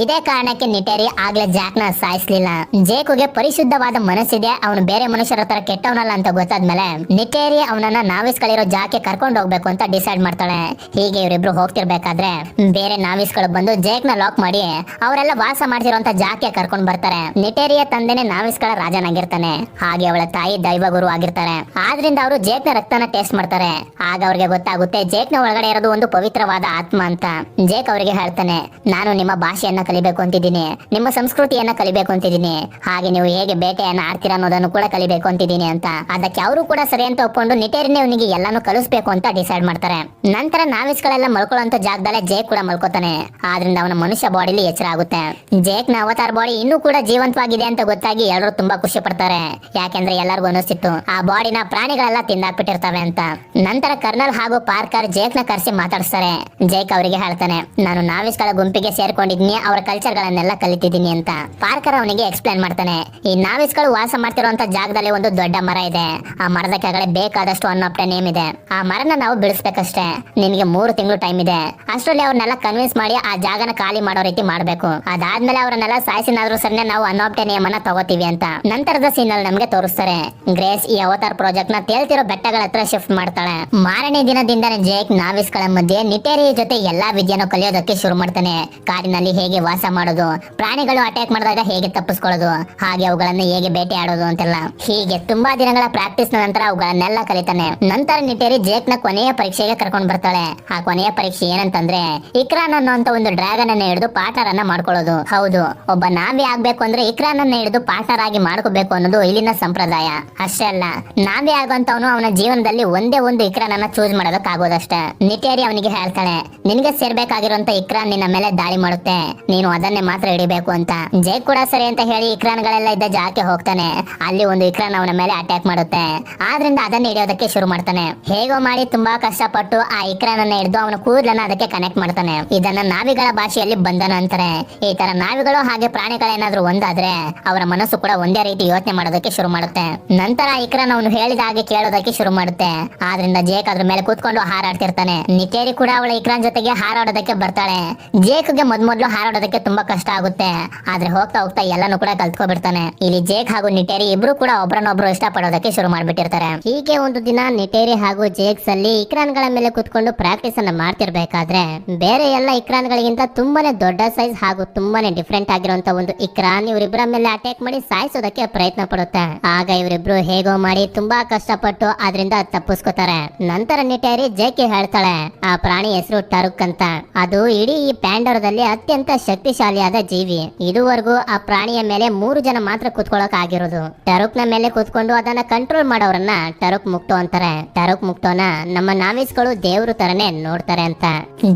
ಇದೇ ಕಾರಣಕ್ಕೆ ನಿಟೇರಿ ಆಗ್ಲೇ ಜಾಕ್ ನ ಸಾಯಿಸ್ಲಿಲ್ಲ. ಜೇಕುಗೆ ಪರಿಶುದ್ಧವಾದ ಮನಸ್ಸಿದೆ, ಅವನು ಬೇರೆ ಮನುಷ್ಯರ ತರ ಕೆಟ್ಟವನಲ್ಲ ಅಂತ ಗೊತ್ತಾದ್ಮೇಲೆ ನಿಟೇರಿ ಅವನನ್ನ ನಾವಿಸ್ಗಳಿರೋ ಜಾಕೆ ಕರ್ಕೊಂಡು ಹೋಗ್ಬೇಕು ಅಂತ ಡಿಸೈಡ್ ಮಾಡ್ತಾಳೆ. ಹೀಗೆ ಇವರಿಬ್ರು ಹೋಗ್ತಿರ್ಬೇಕಾದ್ರೆ ಬೇರೆ ನಾವಿಸ್ಗಳು ಬಂದು ಜೇಕ್ ನ ಲಾಕ್ ಮಾಡಿ ಅವರೆಲ್ಲ ವಾಸ ಮಾಡ್ತಿರೋಂತ ಜಾಕೆ ಕರ್ಕೊಂಡ್ ಬರ್ತಾರೆ. ನಿಟೇರಿಯ ತಂದೆನೆ ನಾವಿಸ್ಗಳ ರಾಜನಾಗಿರ್ತಾನೆ. ಹಾಗೆ ಅವಳ ತಾಯಿ ದೈವಗುರು ಆಗಿರ್ತಾರೆ. ಆದ್ರಿಂದ ಅವರು ಜೇಕ್ ನ ರಕ್ತನ ಟೇಸ್ಟ್ ಮಾಡ್ತಾರೆ. ಆಗ ಅವ್ರಿಗೆ ಗೊತ್ತಾಗುತ್ತೆ ಜೇಕ್ ನ ಒಳಗಡೆ ಇರೋದು ಒಂದು ಪವಿತ್ರವಾದ ಆತ್ಮ ಅಂತ. ಜೇಕ್ ಅವರಿಗೆ ಹೇಳ್ತಾನೆ ನಾನು ನಿಮ್ಮ ಭಾಷೆಯನ್ನ ಕಲಿಬೇಕು ಅಂತಿದ್ದೀನಿ, ನಿಮ್ಮ ಸಂಸ್ಕೃತಿಯನ್ನ ಕಲಿಬೇಕು ಅಂತಿದ್ದೀನಿ, ಹಾಗೆ ನೀವು ಹೇಗೆ ಬೇಟೆಯನ್ನ ಆಡ್ತೀರಾ ಅನ್ನೋದನ್ನು ಕೂಡ ಕಲಿಬೇಕು ಅಂತಿದ್ದೀನಿ ಅಂತ. ಅದಕ್ಕೆ ಅವರು ಕೂಡ ಸರಿ ಅಂತ ಒಪ್ಕೊಂಡು ನಿಟೇರಿನೇ ಅವನಿಗೆ ಎಲ್ಲಾನು ಕಲಿಸ್ಬೇಕು ಅಂತ ಡಿಸೈಡ್ ಮಾಡ್ತಾರೆ. ನಂತರ ನಾವಿಸ್ಗಳೆಲ್ಲ ಮಲ್ಕೊಳ್ಳುವಂತ ಜಾಗದಲ್ಲೇ ಜೇಕ್ ಕೂಡ ಮಲ್ಕೋತಾನೆ. ಆದ್ರಿಂದ ಅವನ ಮನುಷ್ಯ ಬಾಡಿಲಿ ಎಚ್ಚರ ಆಗುತ್ತೆ. ಜೇಕ್ ನ ಅವತಾರ್ ಬಾಡಿ ಇನ್ನೂ ಕೂಡ ಜೀವಂತವಾಗಿದೆ ಅಂತ ಗೊತ್ತಾಗಿ ಎಲ್ಲರೂ ತುಂಬಾ ಖುಷಿ ಪಡ್ತಾರೆ. ಯಾಕೆಂದ್ರೆ ಎಲ್ಲರಿಗೂ ಅನಿಸ್ತಿತ್ತು ಆ ಬಾಡಿನ ಪ್ರಾಣಿಗಳೆಲ್ಲ ತಿಂದಾಕ್ಬಿಟ್ಟಿರ್ತವೆ ಅಂತ. ನಂತರ ಕರ್ನಲ್ ಹಾಗೂ ಪಾರ್ಕರ್ ಜೇಕ್ ನ ಕರೆಸಿ ಮಾತಾಡಿಸ್ತಾರೆ. ಜೇಕ್ ಅವರಿಗೆ ಹೇಳ್ತಾನೆ ನಾನು ನಾವಿಸ್ಗಳ ಗುಂಪಿಗೆ ಸೇರ್ಕೊಂಡಿದ್ದೀನಿ, ಅವರ ಕಲ್ಚರ್ ಗಳನ್ನೆಲ್ಲ ಕಲಿತಿದ್ದೀನಿ ಅಂತ. ಪಾರ್ಕರ್ ಅವನಿಗೆ ಎಕ್ಸ್ಪ್ಲೈನ್ ಮಾಡ್ತಾನೆ ಈ ನಾವಿಸ್ಗಳು ವಾಸ ಮಾಡ್ತಿರುವಂತ ಜಾಗದಲ್ಲಿ ಒಂದು ದೊಡ್ಡ ಮರ ಇದೆ. ಆ ಮರದ ಕೆಳಗಡೆ ಬೇಕಾದಷ್ಟು ಅನ್ನೋಪ್ಟೆ ನೇಮ್ ಇದೆ. ಆ ಮರನ ನಾವು ಬಿಡಿಸ್ಬೇಕಷ್ಟೇ. ನಿಮಗೆ 3 ತಿಂಗಳು ಟೈಮ್ ಇದೆ. ಅಷ್ಟರಲ್ಲಿ ಅವ್ರನ್ನೆಲ್ಲ ಕನ್ವಿನ್ಸ್ ಮಾಡಿ ಆ ಜಾಗನ ಖಾಲಿ ಮಾಡೋ ರೀತಿ ಮಾಡ್ಬೇಕು. ಅದಾದ್ಮೇಲೆ ಅವರನ್ನೆಲ್ಲ ಸಾಯಿಸಿನಾದ್ರೂ ಸರಿ ನಾವು ಅನ್ನೋಪ್ಟೆ ನೇಮ್ ಅನ್ನ ತಗೋತೀವಿ ಅಂತ. ನಂತರದ ಸೀನ್ ಅಲ್ಲಿ ನಮ್ಗೆ ತೋರಿಸ್ತಾರೆ ಗ್ರೇಸ್ ಈ ಅವತಾರ್ ಪ್ರಾಜೆಕ್ಟ್ ನ ತೇಲ್ತಿರೋ ಬೆಟ್ಟಗಳ ಹತ್ರ ಶಿಫ್ಟ್ ಮಾಡ್ತಾಳೆ. ಮಾರನೇ ದಿನದಿಂದ ಜೇಕ್ ನಾವಿಸ್ಗಳ ಮಧ್ಯೆ ನಿಟೇರಿ ಜೊತೆ ಎಲ್ಲಾ ವಿದ್ಯೆಯನ್ನು ಕಲಿಯೋದಕ್ಕೆ ಶುರು ಮಾಡ್ತಾನೆ. ಕಾಡಿನಲ್ಲಿ ಹೇಗೆ ವಾಸ ಮಾಡೋದು, ಪ್ರಾಣಿಗಳು ಅಟ್ಯಾಕ್ ಮಾಡಿದಾಗ ಹೇಗೆ ತಪ್ಪಿಸ್ಕೊಳ್ಳೋದು, ಹಾಗೆ ಅವುಗಳನ್ನ ಹೇಗೆ ಬೇಟೆ ಆಡೋದು ಅಂತೆಲ್ಲ. ಹೀಗೆ ತುಂಬಾ ದಿನಗಳ ಪ್ರಾಕ್ಟೀಸ್ ನಂತರ ಅವುಗಳನ್ನೆಲ್ಲ ಕಲಿತಾನೆ. ನಂತರ ನಿಟೇರಿ ಜೇಕ್ ನ ಕೊನೆಯ ಪರೀಕ್ಷೆಗೆ ಕರ್ಕೊಂಡ್ ಬರ್ತಾಳೆ. ಆ ಕೊನೆಯ ಪರೀಕ್ಷೆ ಏನಂತಂದ್ರೆ ಇಕ್ರಾನ್ ಅನ್ನುವಂತ ಒಂದು ಡ್ರ್ಯಾಗನ್ ಅನ್ನ ಹಿಡಿದು ಪಾರ್ಟ್ನರ್ ಅನ್ನ ಮಾಡ್ಕೊಳ್ಳೋದು. ಹೌದು, ಒಬ್ಬ ನಾವಿ ಆಗ್ಬೇಕು ಅಂದ್ರೆ ಇಕ್ರಾನ್ ಅನ್ನ ಹಿಡಿದು ಪಾರ್ಟ್ನರ್ ಆಗಿ ಮಾಡ್ಕೋಬೇಕು ಅನ್ನೋದು ಇಲ್ಲಿನ ಸಂಪ್ರದಾಯ. ಅಷ್ಟೇ ಅಲ್ಲ, ನಾವಿ ಆಗುವಂತವನು ಅವನ ಜೀವನದಲ್ಲಿ ಒಂದೇ ಒಂದು ಇಕ್ರಾನ್ ಅನ್ನ ಚೂಸ್ ಮಾಡೋದಕ್ಕೆ ಆಗೋದಷ್ಟೇ. ನಿಟೇರಿ ಅವನಿಗೆ ಹೇಳ್ತಾಳೆ ನಿನಗೆ ಸೇರ್ಬೇಕಾಗಿರುವಂತ ಇಕ್ರಾನ್ ನಿನ್ನ ಮೇಲೆ ದಾಳಿ ಮಾಡುತ್ತೆ, ನೀನು ಅದನ್ನೇ ಮಾತ್ರ ಹಿಡಿಬೇಕು ಅಂತ. ಜೇಕ್ ಕೂಡ ಸರಿ ಅಂತ ಹೇಳಿ ಇಕ್ರಾನ್ ಗಳೆಲ್ಲ ಇದ್ದ ಜಾಗಕ್ಕೆ ಹೋಗ್ತಾನೆ. ಅಲ್ಲಿ ಒಂದು ಇಕ್ರಾನ್ ಅವನ ಮೇಲೆ ಅಟ್ಯಾಕ್ ಮಾಡುತ್ತೆ. ಆದ್ರಿಂದ ಅದನ್ನ ಹಿಡಿಯೋದಕ್ಕೆ ಶುರು ಮಾಡ್ತಾನೆ. ಹೇಗೋ ಮಾಡಿ ತುಂಬಾ ಕಷ್ಟಪಟ್ಟು ಆ ಇಕ್ರಾನ್ ಅನ್ನ ಹಿಡಿದು ಅವನ ಕೂದಲನ್ನ ಅದಕ್ಕೆ ಕನೆಕ್ಟ್ ಮಾಡ್ತಾನೆ. ಇದನ್ನ ನಾವಿಗಳ ಭಾಷೆಯಲ್ಲಿ ಬಂಧನ ಅಂತಾರೆ. ಈ ತರ ನಾವಿಗಳು ಹಾಗೆ ಪ್ರಾಣಿಗಳೇನಾದ್ರೂ ಒಂದಾದ್ರೆ ಅವರ ಮನಸ್ಸು ಕೂಡ ಒಂದೇ ರೀತಿ ಯೋಚನೆ ಮಾಡೋದಕ್ಕೆ ಶುರು ಮಾಡುತ್ತೆ. ನಂತರ ಇಕ್ರಾನ್ ಅವನು ಹೇಳಿದ ಹಾಗೆ ಕೇಳೋದಕ್ಕೆ ಶುರು ಮಾಡುತ್ತೆ. ಆದ್ರಿಂದ ಜೇಕ್ ಅದ್ರ ಮೇಲೆ ಕೂತ್ಕೊಂಡು ಹಾರಾಡ್ತಿರ್ತಾನೆ. ನಿಟೇರಿ ಕೂಡ ಅವಳ ಇಕ್ರಾನ್ ಜೊತೆಗೆ ಹಾರಾಡೋದಕ್ಕೆ ಬರ್ತಾಳೆ. ಜೇಕ್ಗೆ ಮೊದ್ಲು ಹಾರಾಡೋದಕ್ಕೆ ತುಂಬಾ ಕಷ್ಟ ಆಗುತ್ತೆ. ಆದ್ರೆ ಹೋಗ್ತಾ ಹೋಗ್ತಾ ಎಲ್ಲಾನು ಕೂಡ ಕಲ್ತ್ಕೊಬಿಡ್ತಾನೆ. ಇಲ್ಲಿ ಜೇಕ್ ಹಾಗೂ ನಿಟೇರಿ ಇಬ್ರು ಕೂಡ ಒಬ್ರನ್ನೊಬ್ರು ಇಷ್ಟ ಪಡೋದಕ್ಕೆ ಶುರು ಮಾಡ್ಬಿಟ್ಟಿರ್ತಾರೆ. ಹೀಗೆ ಒಂದು ದಿನ ನಿಟೇರಿ ಹಾಗೂ ಜೇಕ್ಸ್ ಅಲ್ಲಿ ಇಕ್ರಾನ್ ಗಳ ಮೇಲೆ ಕೂತ್ಕೊಂಡು ಪ್ರಾಕ್ಟೀಸ್ ಅನ್ನ ಮಾಡ್ತಿರ್ಬೇಕಾದ್ರೆ ಬೇರೆ ಎಲ್ಲ ಇಕ್ರಾನ್ ಗಳಿಗಿಂತ ತುಂಬಾನೇ ದೊಡ್ಡ ಸೈಜ್ ಹಾಗೂ ತುಂಬಾನೇ ಡಿಫ್ರೆಂಟ್ ಆಗಿರುವಂತ ಒಂದು ಇಕ್ರಾನ್ ಇವರಿಬ್ಬರ ಮೇಲೆ ಅಟ್ಯಾಕ್ ಮಾಡಿ ಸಾಯಿಸೋದಕ್ಕೆ ಪ್ರಯತ್ನ ಪಡುತ್ತೆ. ಆಗ ಇವರಿಬ್ರು ಹೇಗೋ ಮಾಡಿ ತುಂಬಾ ಕಷ್ಟಪಟ್ಟು ಅದರಿಂದ ತಪ್ಪಿಸ್ಕೋತಾರೆ. ನಂತರ ನಿಟೇರಿ ಜೇಕ್ ಹೇಳ್ತಾಳೆ ಆ ಪ್ರಾಣಿ ಹೆಸರು ಟರುಕ್ ಅಂತ. ಅದು ಇಡೀ ಈ ಪ್ಯಾಂಡೋರದಲ್ಲಿ ಅತ್ಯಂತ ಶಕ್ತಿಶಾಲಿಯಾದ ಜೀವಿ. ಇದುವರೆಗೂ ಆ ಪ್ರಾಣಿಯ ಮೇಲೆ 3 ಜನ ಮಾತ್ರ ಕೂತ್ಕೊಳ್ಳೋಕ್ ಆಗಿರೋದು. ಟರುಕ್ನ ಮೇಲೆ ಕೂತ್ಕೊಂಡು ಅದನ್ನ ಕಂಟ್ರೋಲ್ ಮಾಡೋರನ್ನ ಟರುಕ್ ಮುಕ್ಟೋ ಅಂತಾರೆ. ಟರುಕ್ ಮುಕ್ಟೋನ ನಮ್ಮ ನಾವೀಸ್ಗಳು ದೇವ್ರು ತರನೇ ನೋಡ್ತಾರೆ ಅಂತ.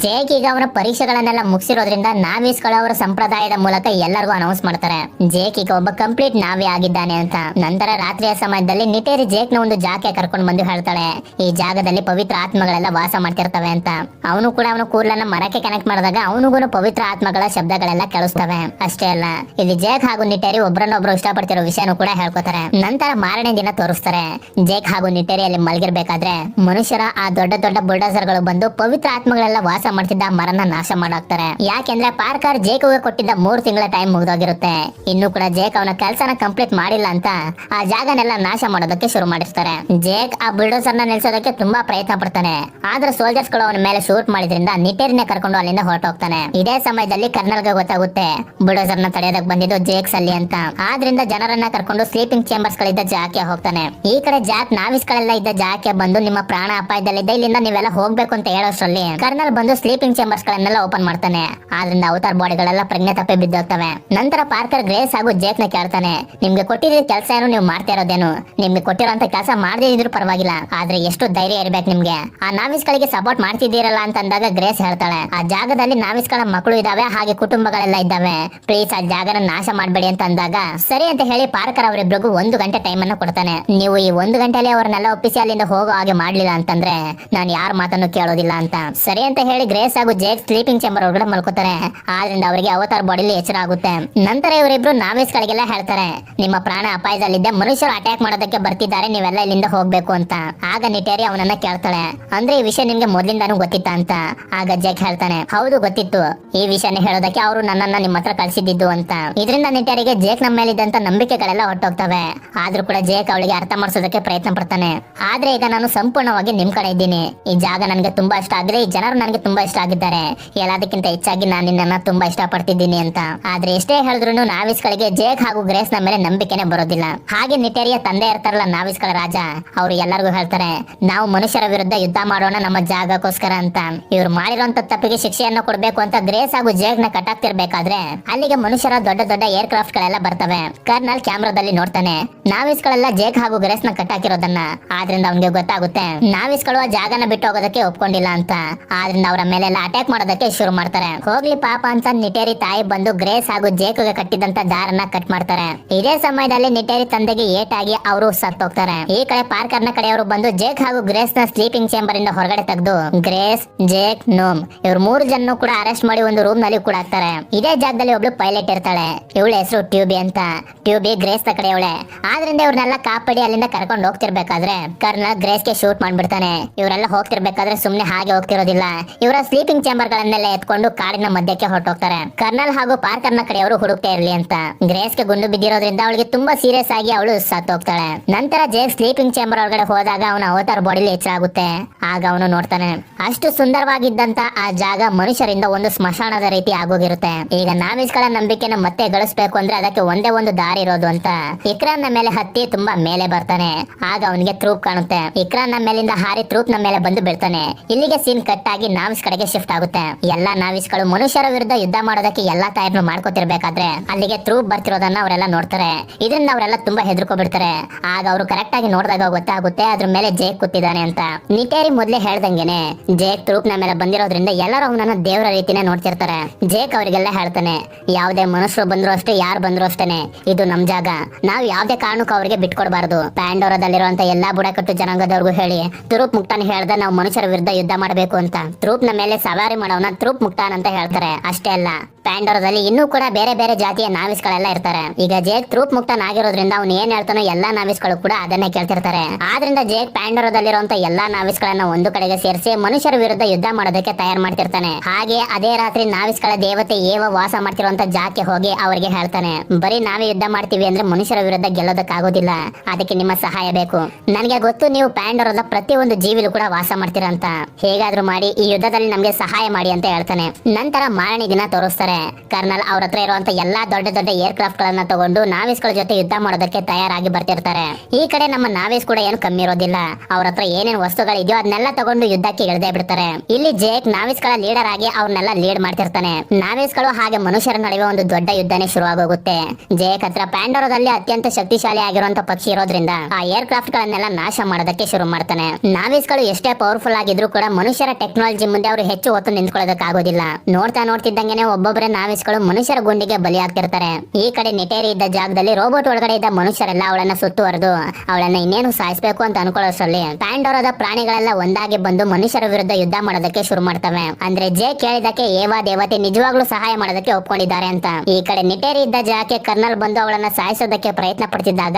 ಜೇಕ್ ಈಗ ಅವರ ಪರೀಕ್ಷೆಗಳನ್ನೆಲ್ಲ ಮುಗಿಸಿರೋದ್ರಿಂದ ನಾವೀಸ್ಗಳು ಅವರ ಸಂಪ್ರದಾಯದ ಮೂಲಕ ಎಲ್ಲರಿಗೂ ಅನೌನ್ಸ್ ಮಾಡ್ತಾರೆ ಜೇಕ್ ಈಗ ಒಬ್ಬ ಕಂಪ್ಲೀಟ್ ನಾವೇ ಆಗಿದ್ದಾನೆ ಅಂತ. ನಂತರ ರಾತ್ರಿಯ ಸಮಯದಲ್ಲಿ ನಿಟೇರಿ ಜೇಕ್ ನ ಒಂದು ಜಾಗಕ್ಕೆ ಕರ್ಕೊಂಡು ಬಂದು ಹೇಳ್ತಾಳೆ, ಈ ಜಾಗದಲ್ಲಿ ಪವಿತ್ರ ಆತ್ಮಗಳೆಲ್ಲ ವಾಸ ಮಾಡ್ತಿರ್ತವೆ ಅಂತ. ಅವನು ಕೂಡ ಅವನ ಕೂದಲನ್ನ ಮರಕ್ಕೆ ಕನೆಕ್ಟ್ ಮಾಡಿದಾಗ ಅವನಿಗೂ ಪವಿತ್ರ ಆತ್ಮಗಳ ಶಬ್ದಗಳೆಲ್ಲ ಕೇಳಿಸ್ತವೆ. ಅಷ್ಟೇ ಅಲ್ಲ, ಇಲ್ಲಿ ಜೇಕ್ ಹಾಗೂ ನಿಟೇರಿ ಒಬ್ರನ್ನೊಬ್ರು ಇಷ್ಟಪಡ್ತಿರೋ ವಿಷಯನೂ ಕೂಡ ಹೇಳ್ಕೊತಾರೆ. ನಂತರ ಮಾರನೇ ದಿನ ತೋರಿಸ್ತಾರೆ ಜೇಕ್ ಹಾಗೂ ನಿಟೇರಿ ಅಲ್ಲಿ ಮಲಗಿರ್ಬೇಕಾದ್ರೆ ಮನುಷ್ಯರ ಆ ದೊಡ್ಡ ದೊಡ್ಡ ಬುಲ್ಡೋಸರ್ ಗಳು ಬಂದು ಪವಿತ್ರ ಆತ್ಮಗಳೆಲ್ಲ ವಾಸ ಮಾಡ್ತಿದ್ದ ಮರನ ನಾಶ ಮಾಡಾಕ್ತಾರೆ. ಯಾಕೆಂದ್ರೆ ಪಾರ್ಕರ್ ಜೇಕ್ ಕೊಟ್ಟಿದ್ದ 3 ತಿಂಗಳ ಟೈಮ್ ಮುಗಿದೋಗಿರುತ್ತೆ. ಇನ್ನು ಕೂಡ ಜೇಕ್ ಅವನ ಕೆಲಸನ ಕಂಪ್ಲೀಟ್ ಮಾಡಿಲ್ಲ ಅಂತ ಆ ಜಾಗನೆಲ್ಲ ನಾಶ ಮಾಡೋದಕ್ಕೆ ಶುರು ಮಾಡಿರ್ತಾರೆ. ಜೇಕ್ ಆ ಬುಲ್ಡೋಸರ್ ನ ನಿಲ್ಸೋದಕ್ಕೆ ತುಂಬಾ ಪ್ರಯತ್ನ ಪಡ್ತಾನೆ. ಆದ್ರೆ ಸೋಲ್ಜರ್ಸ್ ಗಳು ಅವನ ಮೇಲೆ ಶೂಟ್ ಮಾಡಿದ್ರಿಂದ ನಿಟೇರಿನೇ ಕರ್ಕೊಂಡು ಅಲ್ಲಿಂದ ಹೊರಟೋಗ್ತಾನೆ. ಇದೇ ಸಮಯದಲ್ಲಿ ಕರ್ನಲ್ ಗೆ ಗೊತ್ತಾಗುತ್ತೆ ಬುಲ್ಡೋಸರ್ ನ ತಡೆಯೋದಕ್ಕೆ ಬಂದಿದ್ದು ಜೇಕ್ ಸಲ್ಲಿ ಅಂತ. ಆದ್ರಿಂದ ಜನರನ್ನ ಕರ್ಕೊಂಡು ಸ್ಲೀಪಿಂಗ್ ಚೇಂಬರ್ಸ್ ಗಳಿದ್ದ ಜಾಗಕ್ಕೆ ಹೋಗ್ತಾನೆ. ಈ ಕಡೆ ಜಾಕ್ ನಾವಿಸ್ ಗಳೆಲ್ಲ ಇದ್ದ ಜಾಗಕ್ಕೆ ಬಂದು ನಿಮ್ಮ ಪ್ರಾಣ ಅಪಾಯದಲ್ಲಿದ್ದ ಇಲ್ಲಿಂದ ನೀವೆಲ್ಲ ಹೋಗ್ಬೇಕು ಅಂತ ಹೇಳೋಷ್ಟ್ರಲ್ಲಿ ಕರ್ನಲ್ ಬಂದು ಸ್ಲೀಪಿಂಗ್ ಚೇಂಬರ್ಸ್ ಗಳನ್ನೆಲ್ಲ ಓಪನ್ ಮಾಡ್ತಾನೆ. ಆದ್ರಿಂದ ಅವತಾರ್ ಬಾಡಿಗಳೆಲ್ಲ ಪ್ರಜ್ಞೆ ತಪ್ಪಿ ಬಿದ್ದೋಗ್ತವೆ. ನಂತರ ಪಾರ್ಕರ್ ಗ್ರೇಸ್ ಹಾಗೂ ಜೇಕ್ ನ ಕೇಳ್ತಾನೆ, ನಿಮ್ಗೆ ಕೊಟ್ಟಿದ್ದ ಕೆಲಸ ಏನು, ನೀವು ಮಾಡ್ತಾ ಇರೋದೇನು? ನಿಮ್ಗೆ ಕೊಟ್ಟಿರೋಂತ ಕೆಲಸ ಮಾಡದೇ ಇದ್ರು ಪರವಾಗಿಲ್ಲ, ಆದ್ರೆ ಎಷ್ಟು ಧೈರ್ಯ ಇರ್ಬೇಕು ನಿಮ್ಗೆ. ಆ ನಾವಿಸ್ ಗಳಿಗೆ ಸಪೋರ್ಟ್ ಮಾಡ್ತಿದ್ದೀರಲ್ಲ ಅಂತ ಅಂದಾಗ ಗ್ರೇಸ್ ಹೇಳ್ತಾಳೆ, ಆ ಜಾಗದಲ್ಲಿ ನಾವಿಸ್ ಗಳ ಮಕ್ಕಳು ಇದಾವೆ, ಹಾಗೆ ಕುಟುಂಬಗಳೆಲ್ಲ ಇದ್ದಾವೆ, ಪ್ಲೀಸ್ ಆ ಜಾಗನ ನಾಶ ಮಾಡಬೇಡಿ ಅಂತ ಅಂದಾಗ ಸರಿ ಅಂತ ಹೇಳಿ ಪಾರ್ಕರ್ ಅವರಿಬ್ರಿಗೂ 1 ಗಂಟೆ ಟೈಮ್ ಅನ್ನು ಕೊಡ್ತಾನೆ. ನೀವು ಈ 1 ಗಂಟೆಯಲ್ಲಿ ಅವ್ರನ್ನೆಲ್ಲ ಒಪ್ಪಿಸಿ ಅಲ್ಲಿಂದ ಹೋಗೋ ಹಾಗೆ ಮಾಡ್ಲಿಲ್ಲ ಅಂತಂದ್ರೆ ನಾನು ಯಾರ ಮಾತನ್ನು ಕೇಳೋದಿಲ್ಲ ಅಂತ. ಸರಿ ಅಂತ ಹೇಳಿ ಗ್ರೇಸ್ ಹಾಗೂ ಜೇಕ್ ಸ್ಲೀಪಿಂಗ್ ಚೇಂಬರ್ ಒಳಗಡೆ ಮಲ್ಕೋತಾರೆ. ಆದ್ರಿಂದ ಅವರಿಗೆ ಅವತಾರ್ ಬಾಡಿಲಿ ಎಚ್ಚರ ಆಗುತ್ತೆ. ನಂತರ ಇವರಿಬ್ರು ನಾವಿಸ್ ಗಳಿಗೆಲ್ಲ ಹೇಳ್ತಾರೆ, ನಿಮ್ಮ ಪ್ರಾಣ ಅಪಾಯದಲ್ಲಿದ್ದೆ, ಮನುಷ್ಯರು ಅಟ್ಯಾಕ್ ಮಾಡೋದಕ್ಕೆ ಬರ್ತಿದ್ದಾರೆ, ನೀವೆಲ್ಲ ಇಲ್ಲಿಂದ ಹೋಗ್ಬೇಕು ಅಂತ. ಆಗ ನಿಟೇರಿ ಅವನನ್ನ ಕೇಳ್ತಾಳೆ, ಅಂದ್ರೆ ಈ ವಿಷಯ ನಿಮ್ಗೆ ಮೊದ್ಲಿಂದಾನು ಗೊತ್ತಿತ್ತ ಅಂತ. ಆಗ ಜೇಕ್ ಹೇಳ್ತಾನೆ, ಹೌದು ಗೊತ್ತಿತ್ತು, ಈ ವಿಷಯನ ಹೇಳೋದಕ್ಕೆ ಅವರು ನನ್ನನ್ನ ನಿಮ್ಮ ಹತ್ರ ಕಳಿಸಿದ್ದು ಅಂತ. ಇದರಿಂದ ನಿಟೇರಿಗೆ ಜೇಕ್ ನಮ್ಮ ಮೇಲಿದ್ದಂತ ನಂಬಿಕೆಗಳೆಲ್ಲ ಹೊರಟೋಗ್ತವೆ. ಆದ್ರೂ ಕೂಡ ಜೇಕ್ ಅವಳಿಗೆ ಅರ್ಥ ಮಾಡಿಸೋದಕ್ಕೆ ಪ್ರಯತ್ನ ಪಡ್ತಾನೆ. ಆದ್ರೆ ಈಗ ನಾನು ಸಂಪೂರ್ಣವಾಗಿ ನಿಮ್ ಕಡೆ ಇದ್ದೀನಿ. ಈ ಜಾಗ ನನಗೆ ತುಂಬಾ ಇಷ್ಟ ಆಗಿದೆ, ಈ ಜನರು ನನಗೆ ತುಂಬಾ ಇಷ್ಟ ಆಗಿದ್ದಾರೆ, ಎಲ್ಲದಕ್ಕಿಂತ ಹೆಚ್ಚಾಗಿ ನಾನು ನಿನ್ನನ್ನ ತುಂಬಾ ಇಷ್ಟ ಪಡ್ತಿದ್ದೀನಿ ಅಂತ. ಆದ್ರೆ ಎಷ್ಟೇ ಹೇಳಿದ್ರು ನಾವಿಸ್ ಗಳಿಗೆ ಜೇಕ್ ಹಾಗೂ ಗ್ರೇಸ್ ನ ಮೇಲೆ ನಂಬಿಕೆನೆ ಬರೋದಿಲ್ಲ. ಹಾಗೆ ನಿಟೇರಿಯ ತಂದೆ ಇರ್ತಾರಲ್ಲ ನಾವಿಸ್ ಗಳ ರಾಜ, ಅವರು ಎಲ್ಲರಿಗೂ ಹೇಳ್ತಾರೆ, ನಾವು ಮನುಷ್ಯರ ವಿರುದ್ಧ ಯುದ್ಧ ಮಾಡೋಣ ನಮ್ಮ ಜಾಗಕ್ಕೋಸ್ಕರ ಅಂತ. ಇವ್ರು ಮಾಡಿರೋಂತ ತಪ್ಪಿಗೆ ಶಿಕ್ಷೆಯನ್ನು ಕೊಡ್ಬೇಕು ಅಂತ ಗ್ರೇಸ್ ಹಾಗೂ ಜೇಕ್ ನ ಕಟ್ಟಾಕ್ತಿರ್ಬೇಕಾದ್ರೆ ಅಲ್ಲಿಗೆ ಮನುಷ್ಯರ ದೊಡ್ಡ ದೊಡ್ಡ ಏರ್ ಕ್ರಾಫ್ಟ್ ಗಳೆಲ್ಲ ಬರ್ತವೆ. ಕರ್ನಲ್ ಕ್ಯಾಮ್ರಾದಲ್ಲಿ ನೋಡ್ತಾನೆ ನಾವಿಸ್ ಗಳೆಲ್ಲ ಜೇಕ್ ಹಾಗೂ ಗ್ರೇಸ್ ನ ಕಟ್ಟಾಕಿರೋದನ್ನ. ಆದ್ರಿಂದ ಅವನಿಗೆ ಗೊತ್ತಾಗುತ್ತೆ ನಾವಿಸ್ ಗಳು ಆ ಜಾಗನ ಬಿಟ್ಟು ಹೋಗೋದಕ್ಕೆ ಒಪ್ಕೊಂಡಿಲ್ಲ ಅಂತ. ಆದ್ರಿಂದ ಅವರ ಮೇಲೆಲ್ಲ ಅಟ್ಯಾಕ್ ಮಾಡೋದಕ್ಕೆ ಶುರು ಮಾಡ್ತಾರೆ. ಹೋಗ್ಲಿ ಪಾಪ ಅಂತ ನಿಟೇರಿ ತಾಯಿ ಬಂದು ಗ್ರೇಸ್ ಹಾಗೂ ಜೇಕ್ ಗೆ ಕಟ್ಟಿದಂತ ದಾರನ್ನ ಕಟ್ ಮಾಡ್ತಾರೆ. ಇದೇ ಸಮಯದಲ್ಲಿ ನಿಟೇರಿ ತಂದೆಗೆ ಏಟಾಗಿ ಅವರು ಸತ್ತೋಗ್ತಾರೆ. ಈ ಕಡೆ ಪಾರ್ಕರ್ ನ ಕಡೆಯವರು ಬಂದು ಜೇಕ್ ಹಾಗೂ ಗ್ರೇಸ್ ನ ಸ್ಲೀಪಿಂಗ್ ಚೇಂಬರ್ ಇಂದ ಹೊರಗಡೆ ತೆಗೆದು ಗ್ರೇಸ್, ಜೇಕ್, ನೋಮ್ ಇವ್ರ 3 ಜನ ಕೂಡ ಅರೆಸ್ಟ್ ಮಾಡಿ ಒಂದು ರೂಮ್ ನಲ್ಲಿ ಕೂಡ ಹಾಕ್ತಾರೆ. ಇದೇ ಜಾಗದಲ್ಲಿ ಒಬ್ಳು ಪೈಲಟ್ ಇರ್ತಾಳೆ. ಇವಳ ಹೆಸರು ಟ್ಯೂಬಿ ಅಂತ. ಟ್ಯೂಬಿ ಗ್ರೇಸ್ ನ ಕಡೆಯವಳೆ. ಆದ್ರಿಂದ ಇವ್ರನ್ನೆಲ್ಲ ಕಾಪಾಡಿ ಅಲ್ಲಿಂದ ಕರ್ಕೊಂಡು ಹೋಗ್ತಿರ್ಬೇಕಾದ್ರೆ ಕರ್ನಲ್ ಗ್ರೇಸ್ ಗೆ ಶೂಟ್ ಮಾಡ್ಬಿಡ್ತಾನೆ. ಇವರೆಲ್ಲ ಹೋಗ್ತಿರ್ಬೇಕಾದ್ರೆ ಸುಮ್ನೆ ಹಾಗೆ ಹೋಗ್ತಿರೋದಿಲ್ಲ, ಇವರ ಸ್ಲೀಪಿಂಗ್ ಚೇಂಬರ್ ಗಳನ್ನೆಲ್ಲ ಎತ್ಕೊಂಡು ಕಾಡಿನ ಮಧ್ಯಕ್ಕೆ ಹೊರಟೋಗ್ತಾರೆ. ಕರ್ನಲ್ ಹಾಗೂ ಪಾರ್ಕರ್ ನ ಕಡೆಯವರು ಹುಡುಕ್ತಾ ಇರ್ಲಿ ಅಂತ. ಗ್ರೇಸ್ ಗೆ ಗುಂಡು ಬಿದ್ದಿರೋದ್ರಿಂದ ಅವಳಿಗೆ ತುಂಬಾ ಸೀರಿಯಸ್ ಆಗಿ ಅವಳು ಸತ್ತೋಗ್ತಾಳೆ. ನಂತರ ಜೇಕ್ ಸ್ಲೀಪಿಂಗ್ ಚೇಂಬರ್ ಒಳಗಡೆ ಹೋದಾಗ ಅವನ ಅವತಾರ್ ಬಾಡಿಲಿ ಹೆಚ್ಚಾಗುತ್ತೆ. ಆಗ ಅವನು ನೋಡ್ತಾನೆ ಅಷ್ಟು ಸುಂದರವಾಗಿದ್ದಂತ ಆ ಜಾಗ ಮನುಷ್ಯರಿಂದ ಒಂದು ಸ್ಮಶಾನದ ರೀತಿ ಆಗೋಗಿರುತ್ತೆ. ಈಗ ನಾವಿಸ್ ಗಳ ನಂಬಿಕೆನ ಮತ್ತೆ ಗಳಿಸ್ಬೇಕು ಅಂದ್ರೆ ಅದಕ್ಕೆ ಒಂದೇ ಒಂದು ದಾರಿ ಇರೋದು ಅಂತ ಇಕ್ರಾನ್ ನ ಮೇಲೆ ಹತ್ತಿ ತುಂಬಾ ಮೇಲೆ ಬರ್ತಾನೆ. ಆಗ ಅವನಿಗೆ ಟ್ರೂಪ್ ಕಾಣುತ್ತೆ. ಇಕ್ರಾನ್ ನ ಮೇಲಿಂದ ಹಾರಿ ಟ್ರೂಪ್ ನ ಮೇಲೆ ಬಂದು ಬೀಳ್ತಾನೆ. ಇಲ್ಲಿಗೆ ಸೀನ್ ಕಟ್ ಆಗಿ ನಾವಿಸ್ ಕಡೆಗೆ ಶಿಫ್ಟ್ ಆಗುತ್ತೆ. ಎಲ್ಲಾ ನಾವಿಸ್ ಗಳು ಮನುಷ್ಯರ ವಿರುದ್ಧ ಯುದ್ಧ ಮಾಡೋದಕ್ಕೆ ಎಲ್ಲಾ ತಯಾರಿಯನ್ನು ಮಾಡ್ಕೋತಿರ್ಬೇಕಾದ್ರೆ ಅಲ್ಲಿಗೆ ಟ್ರೂಪ್ ಬರ್ತಿರೋದನ್ನ ಅವರೆಲ್ಲ ನೋಡ್ತಾರೆ. ಇದರಿಂದ ಅವರೆಲ್ಲ ತುಂಬಾ ಹೆದರ್ಕೊಬಿಡ್ತಾರೆ. ಆಗ ಅವರು ಕರೆಕ್ಟ್ ಆಗಿ ನೋಡಿದಾಗ ಗೊತ್ತಾಗುತ್ತೆ ಅದ್ರ ಮೇಲೆ ಜೇಕ್ ಕೂತಿದ್ದಾನೆ ಅಂತ. ನಿಟೇರಿ ಮೊದ್ಲೇ ಹೇಳ್ದಂಗೆನೆ ಜೇಕ್ ಟ್ರೂಪ್ ನ ಮೇಲೆ ಬಂದಿರೋದ್ರಿಂದ ಎಲ್ಲರೂ ಅವನನ್ನ ದೇವರ ರೀತಿನೇ ನೋಡ್ತಿರ್ತಾರೆ. ಜೇಕ್ ಅವರಿಗೆಲ್ಲ ಹೇಳ್ತಾನೆ, ಯಾವುದೇ ಮನುಷ್ಯರು ಬಂದ್ರು ಅಷ್ಟೇ, ಯಾರು ಬಂದ್ರು ಅಷ್ಟೇನೆ, ಇದು ನಮ್ ಜಾಗ, ನಾವು ಯಾವ್ದೇ ಕಾರಣಕ್ಕೂ ಅವರಿಗೆ ಬಿಟ್ಕೊಡ್ಬಾರ್ದು. ಪ್ಯಾಂಡೋರದಲ್ಲಿರುವಂತ ಎಲ್ಲಾ ಬುಡಕಟ್ಟು ಜನಾಂಗದವ್ರಿಗೂ ಹೇಳಿ ಟ್ರೂಪ್ ಮುಕ್ತಾನ್ ಹೇಳ್ದ ನಾವು ಮನುಷ್ಯರ ವಿರುದ್ಧ ಯುದ್ಧ ಮಾಡಬೇಕು ಅಂತ. ಟ್ರೂಪ್ ನ ಮೇಲೆ ಸವಾರಿ ಮಾಡೋನ ಟ್ರೂಪ್ ಮುಕ್ತಾನ್ ಅಂತ ಹೇಳ್ತಾರೆ. ಅಷ್ಟೇ ಅಲ್ಲ, ಪ್ಯಾಂಡೋರದಲ್ಲಿ ಇನ್ನೂ ಕೂಡ ಬೇರೆ ಬೇರೆ ಜಾತಿಯ ನಾವಿಸ್ ಗಳೆಲ್ಲ ಇರ್ತಾರೆ. ಈಗ ಜೇಕ್ ಟ್ರೂಪ್ ಮುಕ್ತಾನ್ ಆಗಿರೋದ್ರಿಂದ ಅವ್ನು ಏನ್ ಹೇಳ್ತಾನೋ ಎಲ್ಲಾ ನಾವಿಸ್ ಗಳು ಕೂಡ ಅದನ್ನೇ ಕೇಳ್ತಿರ್ತಾರೆ. ಆದ್ರಿಂದ ಜೇಕ್ ಪ್ಯಾಂಡೋರದಲ್ಲಿರುವಂತ ಎಲ್ಲಾ ನಾವಿಸ್ ಗಳನ್ನ ಒಂದು ಕಡೆಗೆ ಸೇರಿಸಿ ಮನುಷ್ಯರ ವಿರುದ್ಧ ಯುದ್ಧ ಮಾಡೋದಕ್ಕೆ ತಯಾರು ಮಾಡ್ತಿರ್ತಾನೆ. ಹಾಗೆ ಅದೇ ರಾತ್ರಿ ನಾವಿಸ್ ಗಳ ದೇವತೆ ಏವ ವಾಸ ಮಾಡ್ತಿರುವಂತ ಜಾಗಕ್ಕೆ ಹೋಗಿ ಅವರಿಗೆ ಹೇಳ್ತಾನೆ, ಬರೀ ನಾವೇ ಯುದ್ಧ ಮಾಡ್ತೀವಿ ಅಂದ್ರೆ ಮನುಷ್ಯರ ವಿರುದ್ಧ ಗೆಲ್ಲೋದಕ್ಕಾಗೋದಿಲ್ಲ, ಅದಕ್ಕೆ ನಿಮ್ಮ ಸಹಾಯ ಬೇಕು. ನನಗೆ ಗೊತ್ತು ನೀವು ಪ್ಯಾಂಡೋರದ ಪ್ರತಿಯೊಂದು ಜೀವಿಲು ಕೂಡ ವಾಸ ಮಾಡ್ತೀರಾ ಅಂತ, ಹೇಗಾದ್ರೂ ಮಾಡಿ ಈ ಯುದ್ಧದಲ್ಲಿ ನಮ್ಗೆ ಸಹಾಯ ಮಾಡಿ ಅಂತ ಹೇಳ್ತಾನೆ. ನಂತರ ಮಾರನೇ ದಿನ ತೋರಿಸ್ತಾರೆ ಬರ್ತಾರೆ. ಕರ್ನಲ್ ಅವ್ರ ಹತ್ರ ಇರುವಂತ ಎಲ್ಲಾ ದೊಡ್ಡ ದೊಡ್ಡ ಏರ್ ಕ್ರಾಫ್ಟ್ ಗಳನ್ನ ತಗೊಂಡು ನಾವಿಸ್ಗಳ ಜೊತೆ ಯುದ್ಧ ಮಾಡೋದಕ್ಕೆ ತಯಾರಾಗಿ ಬರ್ತಿರ್ತಾರೆ. ಈ ಕಡೆ ನಮ್ಮ ನಾವಿಸ್ ಕೂಡ ಏನು ಕಮ್ಮಿ ಇರೋದಿಲ್ಲ. ಅವ್ರ ಹತ್ರ ಏನೇನ್ ವಸ್ತುಗಳಿದೆಯೋ ಅದನ್ನೆಲ್ಲ ತಗೊಂಡು ಯುದ್ಧಕ್ಕೆ ಇಳಿದೇ ಬಿಡ್ತಾರೆ. ಇಲ್ಲಿ ಜೇಕ್ ನಾವಿಸ್ಗಳ ಲೀಡರ್ ಆಗಿ ಅವ್ರನ್ನೆಲ್ಲ ಲೀಡ್ ಮಾಡ್ತಿರ್ತಾನೆ. ನಾವಿಸ್ಗಳು ಹಾಗೆ ಮನುಷ್ಯರ ನಡುವೆ ಒಂದು ದೊಡ್ಡ ಯುದ್ಧನೇ ಶುರುವಾಗೋಗುತ್ತೆ. ಜೇಕ್ ಹತ್ರ ಪ್ಯಾಂಡೋರದಲ್ಲಿ ಅತ್ಯಂತ ಶಕ್ತಿಶಾಲಿ ಆಗಿರುವಂತ ಪಕ್ಷಿ ಇರೋದ್ರಿಂದ ಆ ಏರ್ ಕ್ರಾಫ್ಟ್ ಗಳನ್ನೆಲ್ಲ ನಾಶ ಮಾಡೋದಕ್ಕೆ ಶುರು ಮಾಡ್ತಾನೆ. ನಾವಿಸ್ಗಳು ಎಷ್ಟೇ ಪವರ್ಫುಲ್ ಆಗಿದ್ರು ಕೂಡ ಮನುಷ್ಯರ ಟೆಕ್ನಾಲಜಿ ಮುಂದೆ ಅವರು ಹೆಚ್ಚು ಹೊತ್ತು ನಿಂತ್ಕೊಳ್ಳೋದಕ್ಕಾಗೋದಿಲ್ಲ. ನೋಡ್ತಾ ನೋಡ್ತಿದ್ದಂಗೆನೆ ಒಬ್ಬೊಬ್ಬರೇ ನಾವಿಸ್ಗಳು ಮನುಷ್ಯರ ಗುಂಡಿಗೆ ಬಲಿಯಾಗ್ತಿರ್ತಾರೆ. ಈ ಕಡೆ ನೆಟೇರಿ ಇದ್ದ ಜಾಗದಲ್ಲಿ ರೋಬೋಟ್ ಒಳಗಡೆ ಇದ್ದ ಮನುಷ್ಯರೆಲ್ಲ ಅವಳನ್ನ ಸುತ್ತುವರೆದು ಅವಳನ್ನ ಇನ್ನೇನು ಸಾಯಿಸಬೇಕು ಅಂತ ಅನ್ಕೊಳ್ಳೋಷ್ಟರಲ್ಲಿ ಪ್ಯಾಂಡೋರದ ಪ್ರಾಣಿಗಳೆಲ್ಲ ಒಂದಾಗಿ ಬಂದು ಮನುಷ್ಯರ ವಿರುದ್ಧ ಯುದ್ಧ ಮಾಡೋದಕ್ಕೆ ಶುರು ಮಾಡ್ತವೆ. ಅಂದ್ರೆ ಜೇಕ್ ಕೇಳಿದಕ್ಕೆ ಏವಾ ದೇವತೆ ನಿಜವಾಗ್ಲೂ ಸಹಾಯ ಮಾಡೋದಕ್ಕೆ ಒಪ್ಕೊಂಡಿದ್ದಾರೆ ಅಂತ. ಈ ಕಡೆ ನೆಟೇರಿ ಇದ್ದ ಜಾಗಕ್ಕೆ ಕರ್ನಲ್ ಬಂದು ಅವಳನ್ನ ಸಾಯಿಸೋದಕ್ಕೆ ಪ್ರಯತ್ನ ಪಡ್ತಿದ್ದಾಗ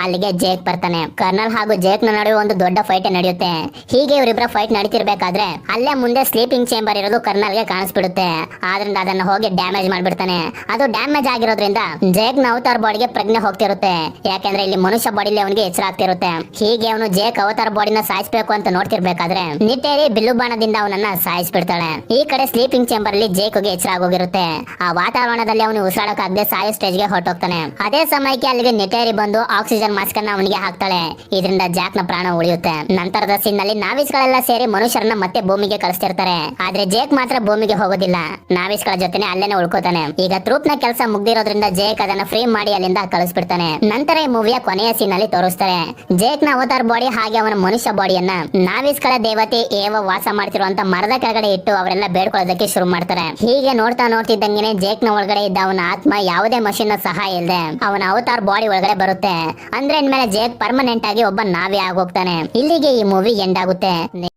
ಅಲ್ಲಿಗೆ ಜೇಕ್ ಬರ್ತಾನೆ. ಕರ್ನಲ್ ಹಾಗೂ ಜೇಕ್ ನ ನಡುವೆ ಒಂದು ದೊಡ್ಡ ಫೈಟ್ ನಡೆಯುತ್ತೆ. ಹೀಗೆ ಇವರಿಬ್ಬರ ಫೈಟ್ ನಡೀತಿರ್ಬೇಕಾದ್ರೆ ಅಲ್ಲೇ ಮುಂದೆ ಸ್ಲೀಪಿಂಗ್ ಚೇಂಬರ್ ಇರೋದು ಕರ್ನಲ್ಗೆ ಕಾಣಿಸ್ಬಿಡುತ್ತೆ. ಆದ್ರಿಂದ ಅದನ್ನ ಹೋಗಿ ಡ್ಯಾಮೇಜ್ ಮಾಡ್ಬಿಡ್ತಾನೆ. ಅದು ಡ್ಯಾಮೇಜ್ ಆಗಿರೋದ್ರಿಂದ ಜೇಕ್ ನ ಅವತಾರ್ ಬಾಡಿಗೆ ಪ್ರಜ್ಞೆ ಹೋಗ್ತಿರುತ್ತೆ. ಯಾಕಂದ್ರೆ ಇಲ್ಲಿ ಮನುಷ್ಯ ಬಾಡಿಲಿ ಅವನಿಗೆ ಎಚ್ಚರ ಆಗ್ತಿರುತ್ತೆ. ಹೀಗೆ ಅವನು ಜೇಕ್ ಅವತಾರ್ ಬಾಡಿನ ಸಾಯಿಸಬೇಕು ಅಂತ ನೋಡ್ತಿರ್ಬೇಕಾದ್ರೆ ನಿಟೇರಿ ಬಿಲ್ಲು ಬಾಣದಿಂದ ಅವನನ್ನ ಸಾಯಿಸ್ಬಿಡ್ತಾಳೆ. ಈ ಕಡೆ ಸ್ಲೀಪಿಂಗ್ ಚೇಂಬರ್ ಅಲ್ಲಿ ಜೇಕ್ಗೆ ಎಚ್ಚರ ಆಗೋಗಿರುತ್ತೆ. ಆ ವಾತಾವರಣದಲ್ಲಿ ಅವನು ಉಸಿರಾಡಕ್ಕಾಗದೆ ಸಾಯೋ ಸ್ಟೇಜ್ ಗೆ ಹೊರಟೋಗ್ತಾನೆ. ಅದೇ ಸಮಯಕ್ಕೆ ಅಲ್ಲಿಗೆ ನಿಟೇರಿ ಬಂದು ಆಕ್ಸಿಜನ್ ಮಾಸ್ಕ್ ಅನ್ನ ಅವನಿಗೆ ಹಾಕ್ತಾಳೆ. ಇದರಿಂದ ಜಾಕ್ ನ ಪ್ರಾಣ ಉಳಿಯುತ್ತೆ. ನಂತರದ ಸೀನ್ ನಲ್ಲಿ ನಾವಿಸ್ಗಳೆಲ್ಲ ಸೇರಿ ಮನುಷ್ಯರನ್ನ ಮತ್ತೆ ಭೂಮಿಗೆ ಕಳಿಸ್ತಿರ್ತಾರೆ. ಆದ್ರೆ ಜೇಕ್ ಮಾತ್ರ ಭೂಮಿಗೆ ಹೋಗೋದಿಲ್ಲ. ನಾವಿಸ್ಗಳ ಜೊತೆನೆ ಅಲ್ಲೇನೆ ಉಳ್ಕೋತಾನೆ. ಈಗ ಟ್ರೂಪ್ ನ ಕೆಲಸ ಮುಗ್ದಿರೋದ್ರಿಂದ ಜೇಕ್ ಅದನ್ನ ಫ್ರೀ ಮಾಡಿ ಅಲ್ಲಿಂದ ಕಳಿಸ್ಬಿಡ್ತಾನೆ. ನಂತರ ಈ ಮೂವಿಯ ಕೊನೆಯ ಸೀನ್ ಅಲ್ಲಿ ತೋರಿಸ್ತಾರೆ ಜೇಕ್ ನ ಅವತಾರ್ ಬಾಡಿ ಹಾಗೆ ಅವನ ಮನುಷ್ಯ ಬಾಡಿಯನ್ನ ನಾವಿಸ್ಗಳ ದೇವತೆ ಏವ ವಾಸ ಮಾಡ್ತಿರುವಂತ ಮರದ ಕೆಳಗಡೆ ಇಟ್ಟು ಅವರೆಲ್ಲ ಬೇಡ್ಕೊಳ್ಳೋದಕ್ಕೆ ಶುರು ಮಾಡ್ತಾರೆ. ಹೀಗೆ ನೋಡ್ತಾ ನೋಡ್ತಿದ್ದಂಗೆನೆ ಜೇಕ್ ನ ಒಳಗಡೆ ಇದ್ದ ಅವನ ಆತ್ಮ ಯಾವುದೇ ಮಷಿನ್ ನ ಸಹಾಯ ಇಲ್ಲದೆ ಅವನ ಅವತಾರ್ ಬಾಡಿ ಒಳಗಡೆ ಬರುತ್ತೆ. ಅಂದ್ರೆ ಇನ್ಮೇಲೆ ಜೇಕ್ ಪರ್ಮನೆಂಟ್ ಆಗಿ ಒಬ್ಬ ನಾವಿ ಆಗೋಗ್ತಾನೆ. ಇಲ್ಲಿಗೆ ಈ ಮೂವಿ ಎಂಡ್ ಆಗುತ್ತೆ.